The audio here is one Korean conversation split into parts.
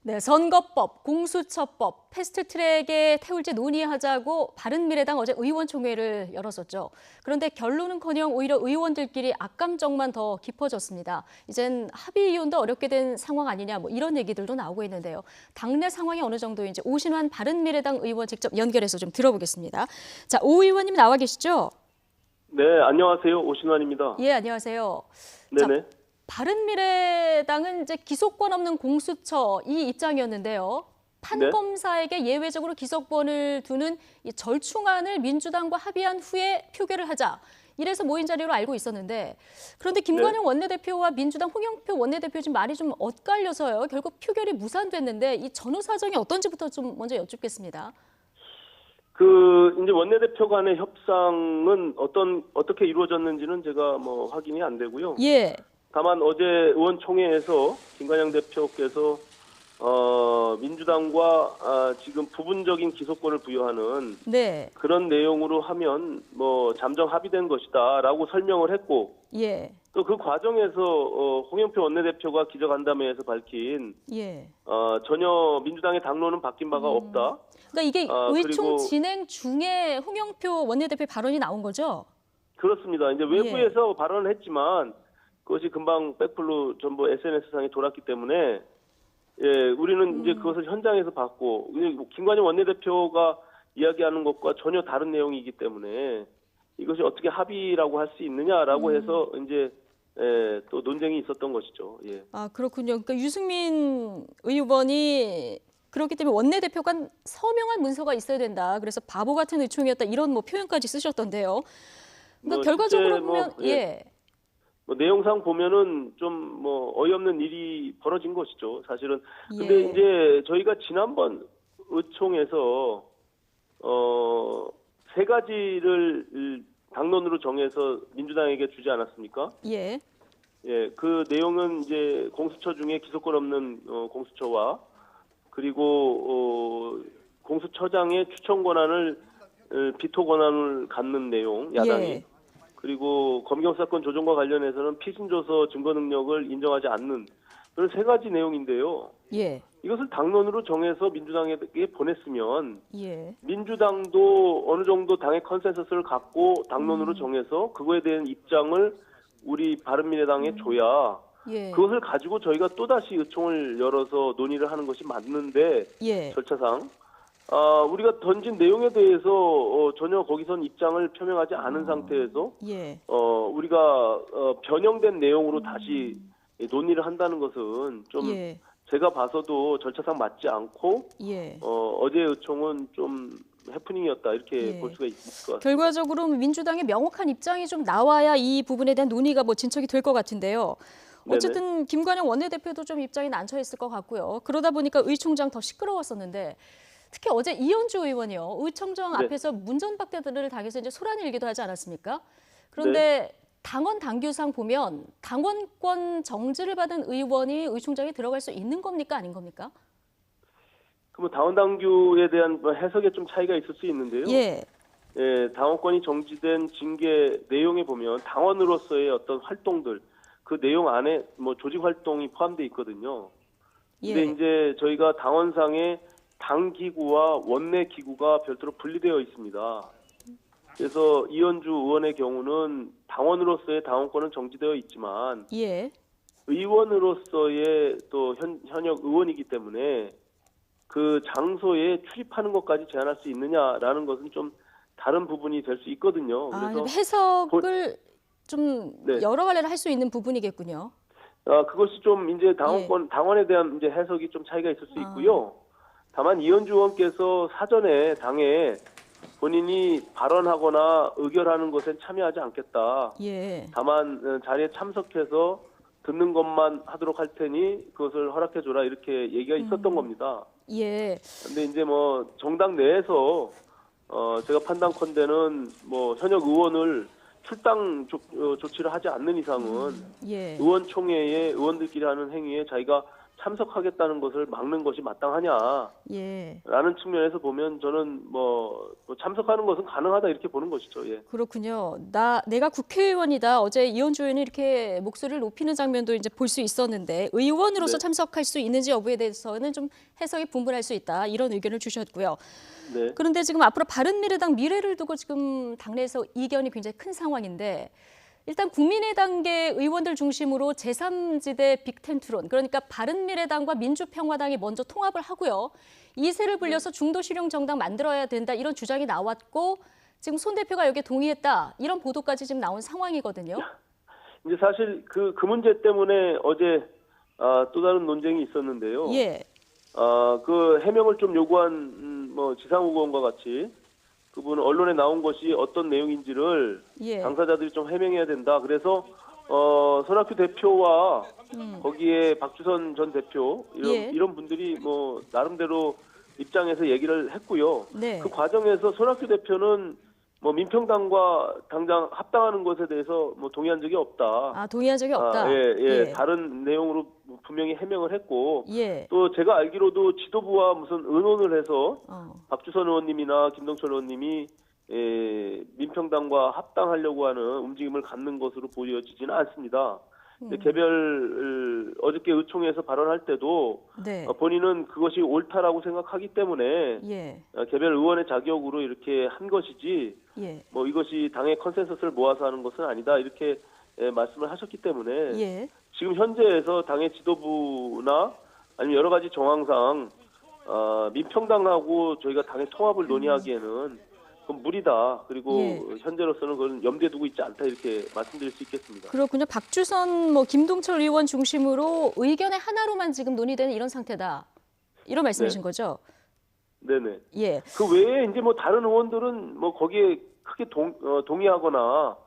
네, 선거법, 공수처법, 패스트트랙에 태울지 논의하자고 바른미래당 어제 의원총회를 열었었죠. 그런데 결론은커녕 오히려 의원들끼리 악감정만 더 깊어졌습니다. 이젠 합의 이혼도 어렵게 된 상황 아니냐, 뭐 이런 얘기들도 나오고 있는데요. 당내 상황이 어느 정도인지 오신환 바른미래당 의원 직접 연결해서 좀 들어보겠습니다. 자, 오 의원님 나와 계시죠? 네, 안녕하세요. 오신환입니다. 예, 안녕하세요. 자, 네네. 바른미래당은 이제 기소권 없는 공수처 이 입장이었는데요. 네. 판검사에게 예외적으로 기소권을 두는 이 절충안을 민주당과 합의한 후에 표결을 하자. 이래서 모인 자리로 알고 있었는데 그런데 김관영 원내대표와 민주당 홍영표 원내대표 지금 말이 좀 엇갈려서요. 결국 표결이 무산됐는데 이 전후 사정이 어떤지부터 좀 먼저 여쭙겠습니다. 이제 원내대표 간의 협상은 어떻게 이루어졌는지는 제가 확인이 안 되고요. 예. 다만 어제 의원총회에서 김관영 대표께서 민주당과 지금 부분적인 기소권을 부여하는 네. 그런 내용으로 하면 잠정 합의된 것이다라고 설명을 했고, 예. 또 그 과정에서 홍영표 원내대표가 기자간담회에서 밝힌 예. 전혀 민주당의 당론은 바뀐 바가 없다. 그러니까 이게 의총 그리고 진행 중에 홍영표 원내대표 발언이 나온 거죠? 그렇습니다. 이제 외부에서 발언을 했지만 그것이 금방 백플로 전부 SNS상에 돌았기 때문에 우리는 이제 그것을 현장에서 봤고 김관영 원내대표가 이야기하는 것과 전혀 다른 내용이기 때문에 이것이 어떻게 합의라고 할 수 있느냐라고 해서 이제 또 논쟁이 있었던 것이죠. 예. 아, 그렇군요. 그러니까 유승민 의원이 그렇기 때문에 원내대표가 서명한 문서가 있어야 된다. 그래서 바보 같은 의총이었다. 이런 표현까지 쓰셨던데요. 그러니까 결과적으로 보면 내용상 보면은 좀 어이없는 일이 벌어진 것이죠. 사실은. 근데 예. 이제 저희가 지난번 의총에서 세 가지를 당론으로 정해서 민주당에게 주지 않았습니까? 예. 예, 그 내용은 이제 공수처 중에 기소권 없는 공수처와 그리고 공수처장의 추천 권한을 비토 권한을 갖는 내용 야당이 예. 그리고 검경수사권 조정과 관련해서는 피신조서 증거 능력을 인정하지 않는 그런 세 가지 내용인데요. 예. 이것을 당론으로 정해서 민주당에게 보냈으면 예. 민주당도 어느 정도 당의 컨센서스를 갖고 당론으로 정해서 그거에 대한 입장을 우리 바른미래당에 줘야 예. 그것을 가지고 저희가 또다시 의총을 열어서 논의를 하는 것이 맞는데 예. 절차상 우리가 던진 내용에 대해서 전혀 거기선 입장을 표명하지 않은 상태에서 예. 우리가 변형된 내용으로 다시 논의를 한다는 것은 좀 예. 제가 봐서도 절차상 맞지 않고 예. 어제 의총은 좀 해프닝이었다 이렇게 예. 볼 수가 있을 것 같습니다. 결과적으로 민주당의 명확한 입장이 좀 나와야 이 부분에 대한 논의가 진척이 될 것 같은데요. 어쨌든 김관영 원내대표도 좀 입장이 난처 있을 것 같고요. 그러다 보니까 의총장 더 시끄러웠었는데 특히 어제 이현주 의원이요. 의총장 앞에서 문전박대들을 당해서 이제 소란을 일기도 하지 않았습니까? 그런데 당원 당규상 보면 당원권 정지를 받은 의원이 의총장에 들어갈 수 있는 겁니까? 아닌 겁니까? 그럼 당원 당규에 대한 해석에 좀 차이가 있을 수 있는데요. 예. 예, 당원권이 정지된 징계 내용에 보면 당원으로서의 어떤 활동들 그 내용 안에 조직 활동이 포함되어 있거든요. 근데 예. 이제 저희가 당원상에 당 기구와 원내 기구가 별도로 분리되어 있습니다. 그래서 이현주 의원의 경우는 당원으로서의 당원권은 정지되어 있지만 예. 의원으로서의 또 현역 의원이기 때문에 그 장소에 출입하는 것까지 제한할 수 있느냐라는 것은 좀 다른 부분이 될 수 있거든요. 그래서 해석을 좀 여러 갈래로 할 수 있는 부분이겠군요. 그것이 좀 이제 당원에 대한 이제 해석이 좀 차이가 있을 수 있고요. 다만 이현주 의원께서 사전에 당에 본인이 발언하거나 의결하는 것엔 참여하지 않겠다. 예. 다만 자리에 참석해서 듣는 것만 하도록 할 테니 그것을 허락해줘라 이렇게 얘기가 있었던 겁니다. 예. 근데 이제 정당 내에서 제가 판단컨대는 현역 의원을 출당 조치를 하지 않는 이상은 의원총회에 의원들끼리 하는 행위에 자기가 참석하겠다는 것을 막는 것이 마땅하냐라는 예. 측면에서 보면 저는 뭐 참석하는 것은 가능하다 이렇게 보는 것이죠. 예. 그렇군요. 내가 국회의원이다. 어제 이현주 의원이 이렇게 목소리를 높이는 장면도 이제 볼 수 있었는데 의원으로서 네. 참석할 수 있는지 여부에 대해서는 좀 해석이 분분할 수 있다. 이런 의견을 주셨고요. 네. 그런데 지금 앞으로 바른미래당 미래를 두고 지금 당내에서 이견이 굉장히 큰 상황인데 일단 국민의당계 의원들 중심으로 제3지대 빅텐트론, 그러니까 바른미래당과 민주평화당이 먼저 통합을 하고요. 이세를 불려서 중도실용 정당 만들어야 된다 이런 주장이 나왔고 지금 손 대표가 여기에 동의했다 이런 보도까지 지금 나온 상황이거든요. 이제 사실 그 문제 때문에 어제 또 다른 논쟁이 있었는데요. 예, 그 해명을 좀 요구한 뭐 지상욱 의원과 같이 그분 언론에 나온 것이 어떤 내용인지를 예. 당사자들이 좀 해명해야 된다. 그래서 손학규 대표와 거기에 박주선 전 대표 예. 이런 분들이 뭐 나름대로 입장에서 얘기를 했고요. 네. 그 과정에서 손학규 대표는 뭐 민평당과 당장 합당하는 것에 대해서 뭐 동의한 적이 없다. 동의한 적이 없다. 예. 다른 내용으로 분명히 해명을 했고 예. 또 제가 알기로도 지도부와 무슨 의논을 해서 어. 박주선 의원님이나 김동철 의원님이 민평당과 합당하려고 하는 움직임을 갖는 것으로 보여지지는 않습니다. 개별 어저께 의총에서 발언할 때도 네. 본인은 그것이 옳다라고 생각하기 때문에 예. 개별 의원의 자격으로 이렇게 한 것이지 예. 뭐 이것이 당의 컨센서스를 모아서 하는 것은 아니다 이렇게 말씀을 하셨기 때문에 예. 지금 현재에서 당의 지도부나 아니면 여러 가지 정황상 민평당하고 저희가 당의 통합을 논의하기에는 그건 무리다. 그리고 예. 현재로서는 그건 염두에 두고 있지 않다 이렇게 말씀드릴 수 있겠습니다. 그렇군요. 박주선, 김동철 의원 중심으로 의견의 하나로만 지금 논의되는 이런 상태다. 이런 말씀이신 네. 거죠? 네네. 예. 그 외에 이제 뭐 다른 의원들은 뭐 거기에 크게 동의하거나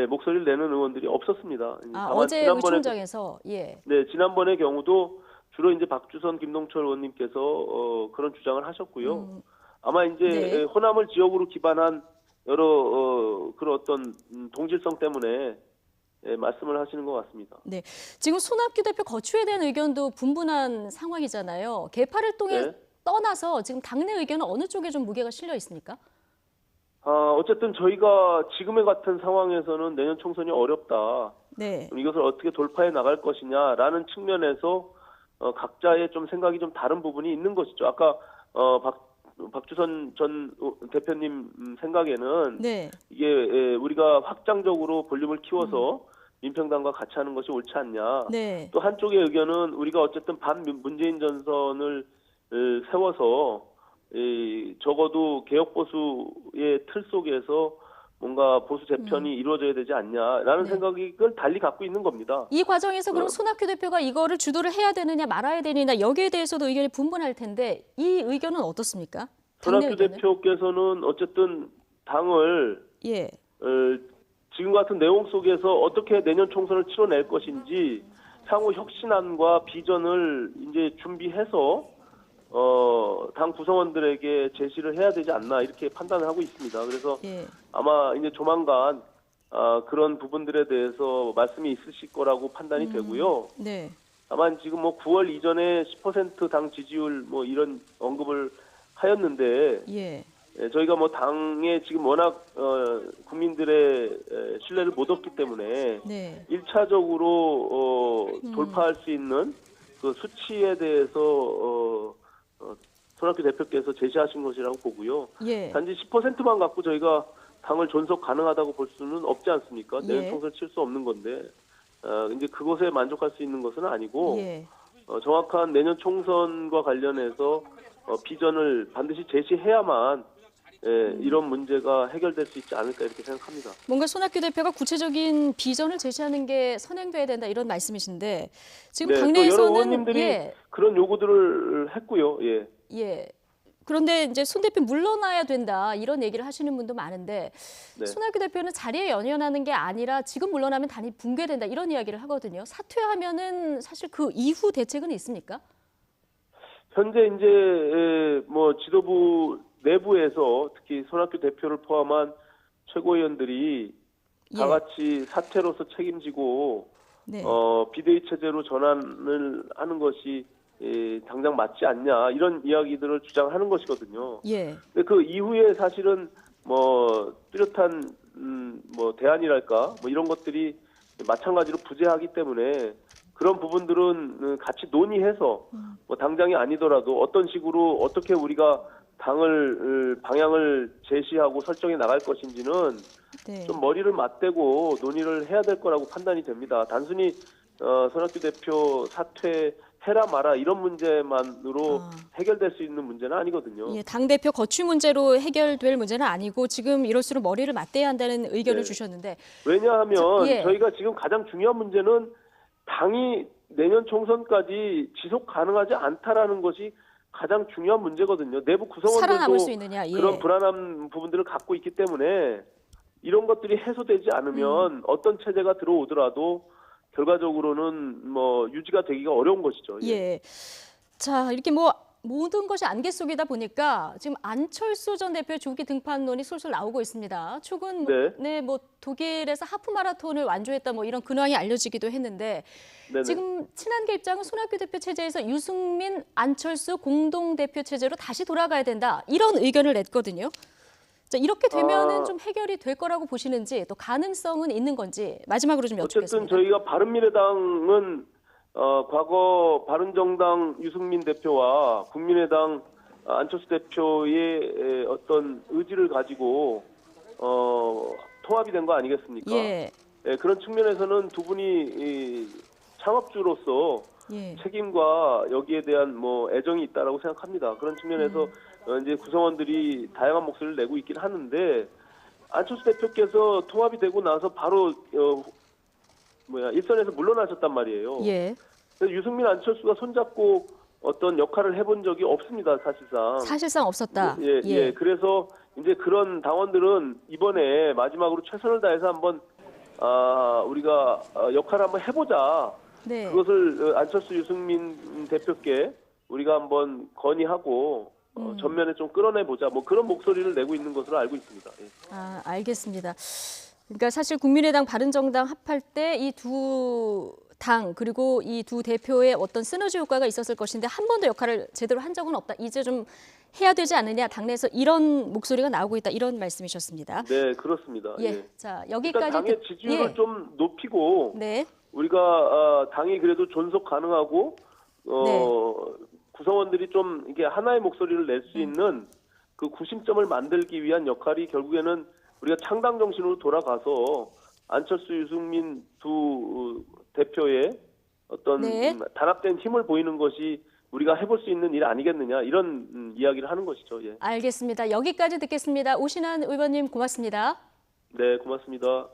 목소리를 내는 의원들이 없었습니다. 다만 어제 의총장에서 예. 네, 지난번의 경우도 주로 이제 박주선, 김동철 의원님께서 그런 주장을 하셨고요. 아마 이제 네. 호남을 지역으로 기반한 여러 그런 어떤 동질성 때문에 말씀을 하시는 것 같습니다. 네. 지금 손학규 대표 거취에 대한 의견도 분분한 상황이잖아요. 개파를 통해 네. 떠나서 지금 당내 의견은 어느 쪽에 좀 무게가 실려 있습니까? 어쨌든 저희가 지금의 같은 상황에서는 내년 총선이 어렵다. 네. 이것을 어떻게 돌파해 나갈 것이냐라는 측면에서 각자의 좀 생각이 좀 다른 부분이 있는 것이죠. 아까 박주선 전 대표님 생각에는 네. 이게 우리가 확장적으로 볼륨을 키워서 민평당과 같이 하는 것이 옳지 않냐. 네. 또 한쪽의 의견은 우리가 어쨌든 반문재인 전선을 세워서 적어도 개혁 보수의 틀 속에서 뭔가 보수 재편이 이루어져야 되지 않냐라는 네. 생각을 달리 갖고 있는 겁니다. 이 과정에서 그럼 손학규 대표가 이거를 주도를 해야 되느냐 말아야 되느냐 여기에 대해서도 의견이 분분할 텐데 이 의견은 어떻습니까? 당내 손학규 의견은? 대표께서는 어쨌든 당을 예. 지금 같은 내용 속에서 어떻게 내년 총선을 치러낼 것인지 향후 혁신안과 비전을 이제 준비해서 당 구성원들에게 제시를 해야 되지 않나 이렇게 판단을 하고 있습니다. 그래서 예. 아마 이제 조만간 그런 부분들에 대해서 말씀이 있으실 거라고 판단이 되고요. 네. 다만 지금 뭐 9월 이전에 10% 당 지지율 뭐 이런 언급을 하였는데 예. 저희가 뭐 당에 지금 워낙 국민들의 신뢰를 못 얻기 때문에 네. 1차적으로 돌파할 수 있는 그 수치에 대해서 손학규 대표께서 제시하신 것이라고 보고요. 예. 단지 10%만 갖고 저희가 당을 존속 가능하다고 볼 수는 없지 않습니까? 내년 예. 총선 칠 수 없는 건데 이제 그것에 만족할 수 있는 것은 아니고 예. 정확한 내년 총선과 관련해서 비전을 반드시 제시해야만 이런 문제가 해결될 수 있지 않을까 이렇게 생각합니다. 뭔가 손학규 대표가 구체적인 비전을 제시하는 게 선행돼야 된다 이런 말씀이신데 지금 네, 또 여러 당내에서는 의원님들이 예. 그런 요구들을 했고요. 예. 예. 그런데 이제 손 대표 물러나야 된다 이런 얘기를 하시는 분도 많은데 네. 손학규 대표는 자리에 연연하는 게 아니라 지금 물러나면 당이 붕괴된다 이런 이야기를 하거든요. 사퇴하면은 사실 그 이후 대책은 있습니까? 현재 이제 뭐 지도부 내부에서 특히 손학규 대표를 포함한 최고위원들이 다 예. 같이 사퇴로서 책임지고 네. 비대위 체제로 전환을 하는 것이 당장 맞지 않냐 이런 이야기들을 주장하는 것이거든요. 예. 근데 그 이후에 사실은 뭐 뚜렷한 뭐 대안이랄까 뭐 이런 것들이 마찬가지로 부재하기 때문에 그런 부분들은 같이 논의해서 뭐 당장이 아니더라도 어떤 식으로 어떻게 우리가 당을 방향을 제시하고 설정해 나갈 것인지는 네. 좀 머리를 맞대고 논의를 해야 될 거라고 판단이 됩니다. 단순히 손학규 대표 사퇴해라 마라 이런 문제만으로 해결될 수 있는 문제는 아니거든요. 예, 당대표 거취 문제로 해결될 문제는 아니고 지금 이럴수록 머리를 맞대야 한다는 의견을 네. 주셨는데 왜냐하면 예. 저희가 지금 가장 중요한 문제는 당이 내년 총선까지 지속 가능하지 않다라는 것이 가장 중요한 문제거든요. 내부 살아남을 수 구성원들도 있느냐. 예. 그런 불안한 부분들을 갖고 있기 때문에 이런 것들이 해소되지 않으면 어떤 체제가 들어오더라도 결과적으로는 뭐 유지가 되기가 어려운 것이죠. 예. 예. 자, 이렇게 뭐 모든 것이 안개 속이다 보니까 지금 안철수 전 대표의 조기 등판론이 술술 나오고 있습니다. 최근 뭐 독일에서 하프 마라톤을 완주했다 뭐 이런 근황이 알려지기도 했는데 네네. 지금 친한계 입장은 손학규 대표 체제에서 유승민, 안철수 공동 대표 체제로 다시 돌아가야 된다 이런 의견을 냈거든요. 자, 이렇게 되면은 좀 해결이 될 거라고 보시는지 또 가능성은 있는 건지 마지막으로 좀 여쭙겠습니다. 어쨌든 저희가 바른미래당은 과거 바른정당 유승민 대표와 국민의당 안철수 대표의 어떤 의지를 가지고 통합이 된 거 아니겠습니까? 예. 예, 그런 측면에서는 두 분이 창업주로서 예. 책임과 여기에 대한 뭐 애정이 있다라고 생각합니다. 그런 측면에서 이제 구성원들이 다양한 목소리를 내고 있긴 하는데 안철수 대표께서 통합이 되고 나서 바로 일선에서 물러나셨단 말이에요. 예. 그래서 유승민 안철수가 손잡고 어떤 역할을 해본 적이 없습니다, 사실상. 사실상 없었다. 예. 그래서 이제 그런 당원들은 이번에 마지막으로 최선을 다해서 한번 우리가 역할을 한번 해보자. 네. 그것을 안철수 유승민 대표께 우리가 한번 건의하고 전면에 좀 끌어내보자. 뭐 그런 목소리를 내고 있는 것으로 알고 있습니다. 예. 알겠습니다. 그러니까 사실 국민의당, 바른정당 합할 때 이 두 당 그리고 이 두 대표의 어떤 시너지 효과가 있었을 것인데 한 번도 역할을 제대로 한 적은 없다. 이제 좀 해야 되지 않느냐. 당내에서 이런 목소리가 나오고 있다. 이런 말씀이셨습니다. 네, 그렇습니다. 예. 예. 자, 일단 여기까지 당의 지지율을 좀 높이고 네. 우리가 당이 그래도 존속 가능하고 네. 구성원들이 좀 이게 하나의 목소리를 낼 수 있는 그 구심점을 만들기 위한 역할이 결국에는 우리가 창당 정신으로 돌아가서 안철수, 유승민 두 대표의 어떤 단합된 힘을 보이는 것이 우리가 해볼 수 있는 일 아니겠느냐 이런 이야기를 하는 것이죠. 예. 알겠습니다. 여기까지 듣겠습니다. 오신환 의원님 고맙습니다. 네, 고맙습니다.